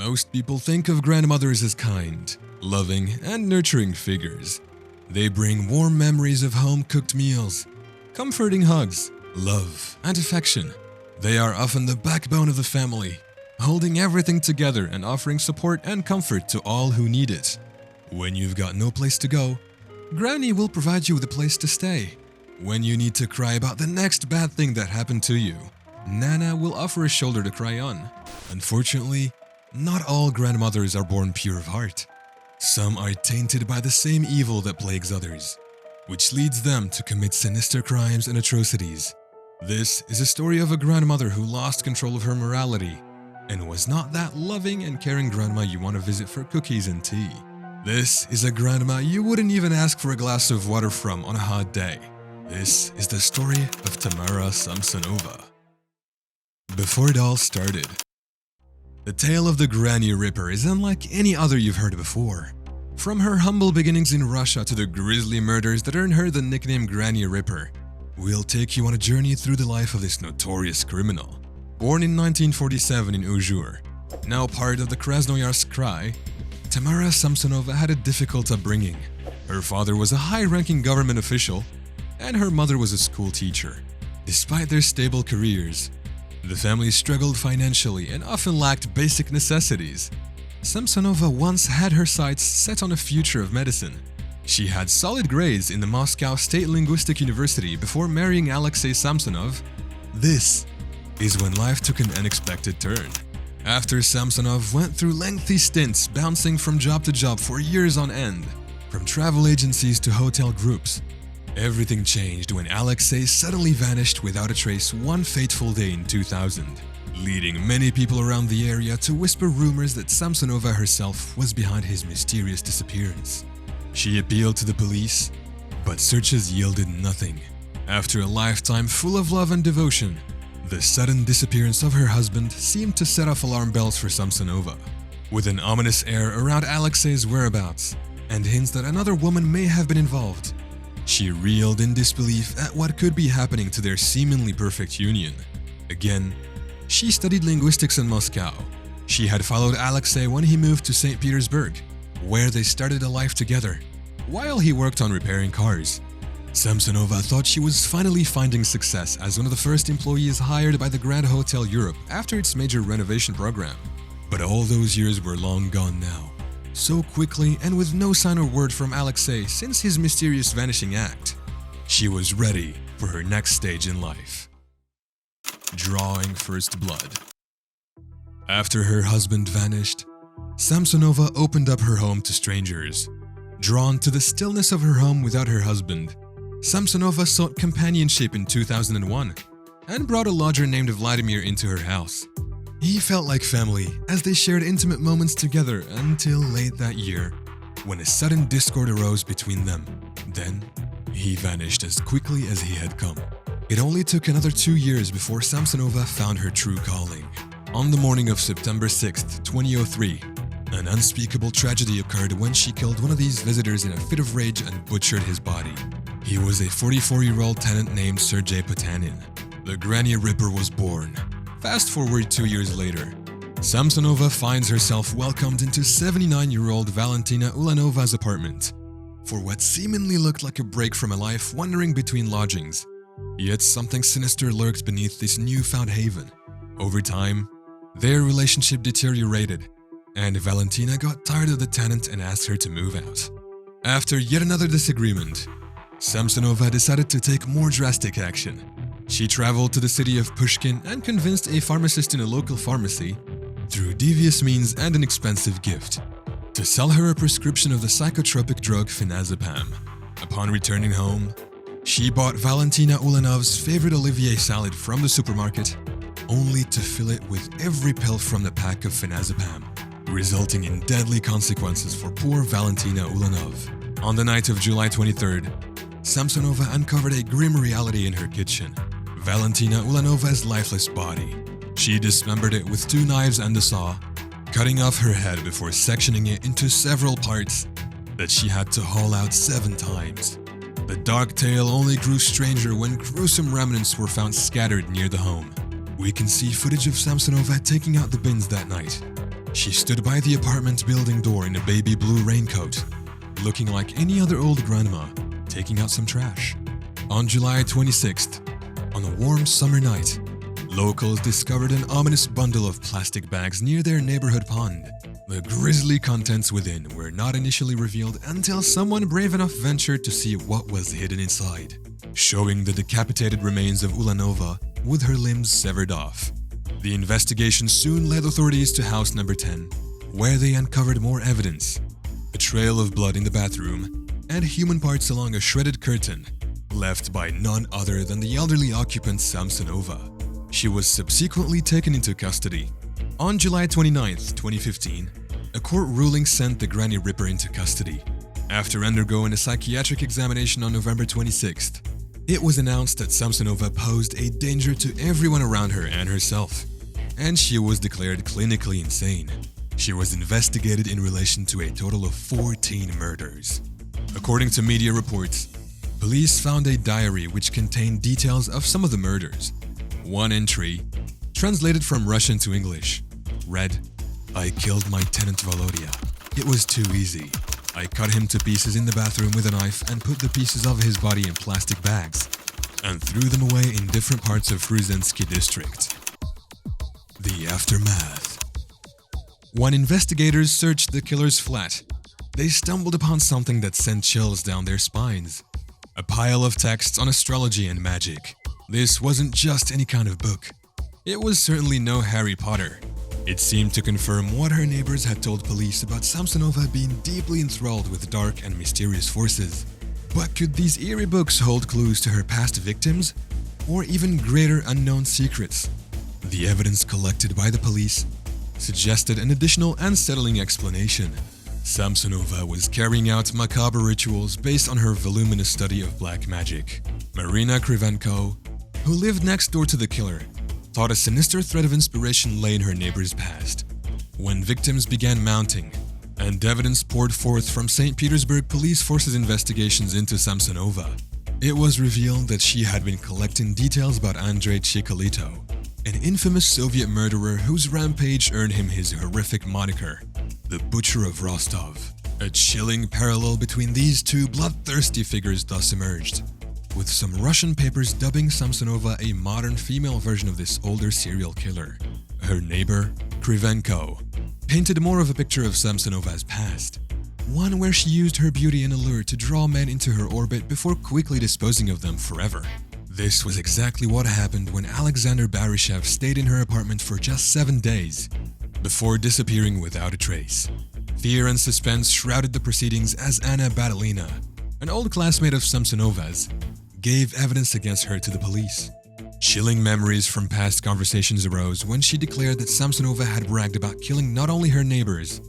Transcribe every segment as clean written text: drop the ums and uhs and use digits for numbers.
Most people think of grandmothers as kind, loving, and nurturing figures. They bring warm memories of home-cooked meals, comforting hugs, love, and affection. They are often the backbone of the family, holding everything together and offering support and comfort to all who need it. When you've got no place to go, Granny will provide you with a place to stay. When you need to cry about the next bad thing that happened to you, Nana will offer a shoulder to cry on. Unfortunately, not all grandmothers are born pure of heart. Some are tainted by the same evil that plagues others, which leads them to commit sinister crimes and atrocities. This is a story of a grandmother who lost control of her morality and was not that loving and caring grandma you want to visit for cookies and tea. This is a grandma you wouldn't even ask for a glass of water from on a hot day. This is the story of Tamara Samsonova. Before it all started, the tale of the Granny Ripper is unlike any other you've heard before. From her humble beginnings in Russia to the grisly murders that earned her the nickname Granny Ripper, we'll take you on a journey through the life of this notorious criminal. Born in 1947 in Uzhur, now part of the Krasnoyarsk Krai, Tamara Samsonova had a difficult upbringing. Her father was a high-ranking government official, and her mother was a school teacher. Despite their stable careers, the family struggled financially and often lacked basic necessities. Samsonova once had her sights set on a future of medicine. She had solid grades in the Moscow State Linguistic University before marrying Alexei Samsonov. This is when life took an unexpected turn. After Samsonov went through lengthy stints bouncing from job to job for years on end, from travel agencies to hotel groups, everything changed when Alexei suddenly vanished without a trace one fateful day in 2000, leading many people around the area to whisper rumors that Samsonova herself was behind his mysterious disappearance. She appealed to the police, but searches yielded nothing. After a lifetime full of love and devotion, the sudden disappearance of her husband seemed to set off alarm bells for Samsonova. With an ominous air around Alexei's whereabouts and hints that another woman may have been involved, she reeled in disbelief at what could be happening to their seemingly perfect union. Again, she studied linguistics in Moscow. She had followed Alexei when he moved to St. Petersburg, where they started a life together, while he worked on repairing cars. Samsonova thought she was finally finding success as one of the first employees hired by the Grand Hotel Europe after its major renovation program. But all those years were long gone now. So quickly and with no sign or word from Alexei since his mysterious vanishing act. She was ready for her next stage in life. Drawing first blood. After her husband vanished, Samsonova opened up her home to strangers. Drawn to the stillness of her home without her husband, Samsonova sought companionship in 2001 and brought a lodger named Vladimir into her house. He felt like family as they shared intimate moments together until late that year, when a sudden discord arose between them. Then, he vanished as quickly as he had come. It only took another 2 years before Samsonova found her true calling. On the morning of September 6, 2003, an unspeakable tragedy occurred when she killed one of these visitors in a fit of rage and butchered his body. He was a 44-year-old tenant named Sergei Potanin. The Granny Ripper was born. Fast forward 2 years later, Samsonova finds herself welcomed into 79-year-old Valentina Ulanova's apartment for what seemingly looked like a break from a life wandering between lodgings. Yet something sinister lurked beneath this newfound haven. Over time, their relationship deteriorated, and Valentina got tired of the tenant and asked her to move out. After yet another disagreement, Samsonova decided to take more drastic action. She traveled to the city of Pushkin and convinced a pharmacist in a local pharmacy, through devious means and an expensive gift, to sell her a prescription of the psychotropic drug phenazepam. Upon returning home, she bought Valentina Ulanov's favorite Olivier salad from the supermarket, only to fill it with every pill from the pack of phenazepam, resulting in deadly consequences for poor Valentina Ulanov. On the night of July 23rd, Samsonova uncovered a grim reality in her kitchen: Valentina Ulanova's lifeless body. She dismembered it with 2 knives and a saw, cutting off her head before sectioning it into several parts that she had to haul out 7 times. The dark tale only grew stranger when gruesome remnants were found scattered near the home. We can see footage of Samsonova taking out the bins that night, She stood by the apartment building door in a baby blue raincoat, looking like any other old grandma, taking out some trash. On July 26th, on a warm summer night, locals discovered an ominous bundle of plastic bags near their neighborhood pond. The grisly contents within were not initially revealed until someone brave enough ventured to see what was hidden inside, showing the decapitated remains of Ulanova with her limbs severed off. The investigation soon led authorities to house number 10, where they uncovered more evidence: a trail of blood in the bathroom and human parts along a shredded curtain, left by none other than the elderly occupant Samsonova. She was subsequently taken into custody. On July 29, 2015, a court ruling sent the Granny Ripper into custody. After undergoing a psychiatric examination on November 26th, it was announced that Samsonova posed a danger to everyone around her and herself, and she was declared clinically insane. She was investigated in relation to a total of 14 murders. According to media reports, police found a diary which contained details of some of the murders. One entry, translated from Russian to English, read, "I killed my tenant Volodya. It was too easy. I cut him to pieces in the bathroom with a knife and put the pieces of his body in plastic bags and threw them away in different parts of Fruzensky district." The aftermath. When investigators searched the killer's flat, they stumbled upon something that sent chills down their spines. A pile of texts on astrology and magic. This wasn't just any kind of book. It was certainly no Harry Potter. It seemed to confirm what her neighbors had told police about Samsonova being deeply enthralled with dark and mysterious forces. But could these eerie books hold clues to her past victims? Or even greater unknown secrets? The evidence collected by the police suggested an additional unsettling explanation. Samsonova was carrying out macabre rituals based on her voluminous study of black magic. Marina Krivenko, who lived next door to the killer, thought a sinister thread of inspiration lay in her neighbor's past. When victims began mounting, and evidence poured forth from St. Petersburg police forces' investigations into Samsonova, it was revealed that she had been collecting details about Andrei Chikolito, an infamous Soviet murderer whose rampage earned him his horrific moniker, the Butcher of Rostov. A chilling parallel between these two bloodthirsty figures thus emerged, with some Russian papers dubbing Samsonova a modern female version of this older serial killer. Her neighbor, Krivenko, painted more of a picture of Samsonova's past, one where she used her beauty and allure to draw men into her orbit before quickly disposing of them forever. This was exactly what happened when Alexander Barishev stayed in her apartment for just 7 days, before disappearing without a trace. Fear and suspense shrouded the proceedings as Anna Badalina, an old classmate of Samsonova's, gave evidence against her to the police. Chilling memories from past conversations arose when she declared that Samsonova had bragged about killing not only her neighbors,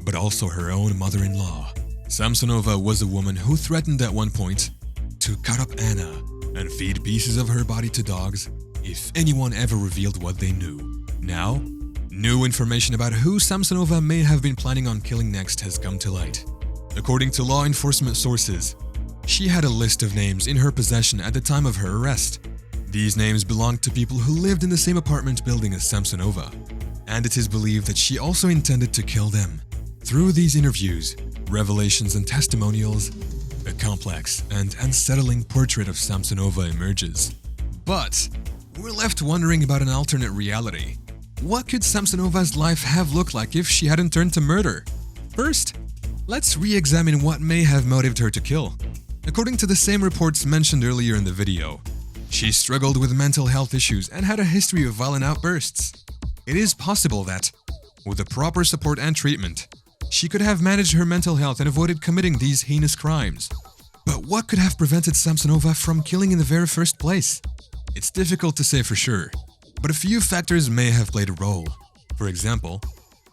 but also her own mother-in-law. Samsonova was a woman who threatened at one point to cut up Anna and feed pieces of her body to dogs if anyone ever revealed what they knew. Now, new information about who Samsonova may have been planning on killing next has come to light. According to law enforcement sources, she had a list of names in her possession at the time of her arrest. These names belonged to people who lived in the same apartment building as Samsonova, and it is believed that she also intended to kill them. Through these interviews, revelations and testimonials, a complex and unsettling portrait of Samsonova emerges. But we're left wondering about an alternate reality. What could Samsonova's life have looked like if she hadn't turned to murder? First, let's re-examine what may have motivated her to kill. According to the same reports mentioned earlier in the video, she struggled with mental health issues and had a history of violent outbursts. It is possible that, with the proper support and treatment, she could have managed her mental health and avoided committing these heinous crimes. But what could have prevented Samsonova from killing in the very first place? It's difficult to say for sure, but a few factors may have played a role. For example,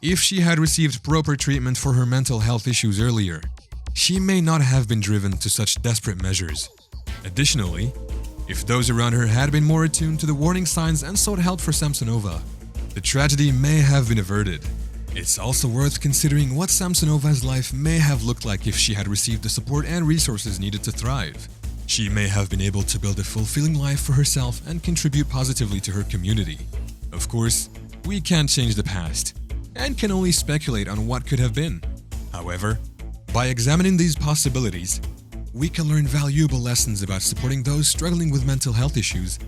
if she had received proper treatment for her mental health issues earlier, she may not have been driven to such desperate measures. Additionally, if those around her had been more attuned to the warning signs and sought help for Samsonova, the tragedy may have been averted. It's also worth considering what Samsonova's life may have looked like if she had received the support and resources needed to thrive. She may have been able to build a fulfilling life for herself and contribute positively to her community. Of course, we can't change the past, and can only speculate on what could have been. However, by examining these possibilities, we can learn valuable lessons about supporting those struggling with mental health issues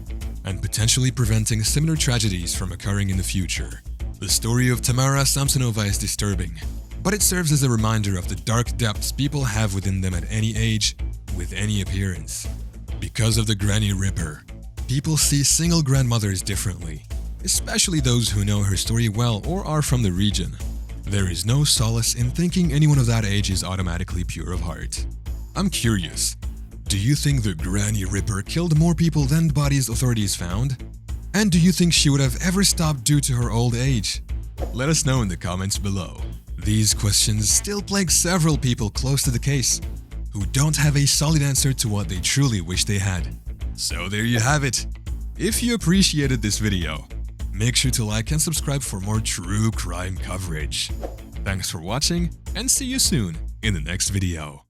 and potentially preventing similar tragedies from occurring in the future. The story of Tamara Samsonova is disturbing, but it serves as a reminder of the dark depths people have within them at any age, with any appearance. Because of the Granny Ripper, people see single grandmothers differently, especially those who know her story well or are from the region. There is no solace in thinking anyone of that age is automatically pure of heart. I'm curious, do you think the Granny Ripper killed more people than bodies authorities found? And do you think she would have ever stopped due to her old age? Let us know in the comments below. These questions still plague several people close to the case, who don't have a solid answer to what they truly wish they had. So there you have it. If you appreciated this video, make sure to like and subscribe for more true crime coverage. Thanks for watching, and see you soon in the next video.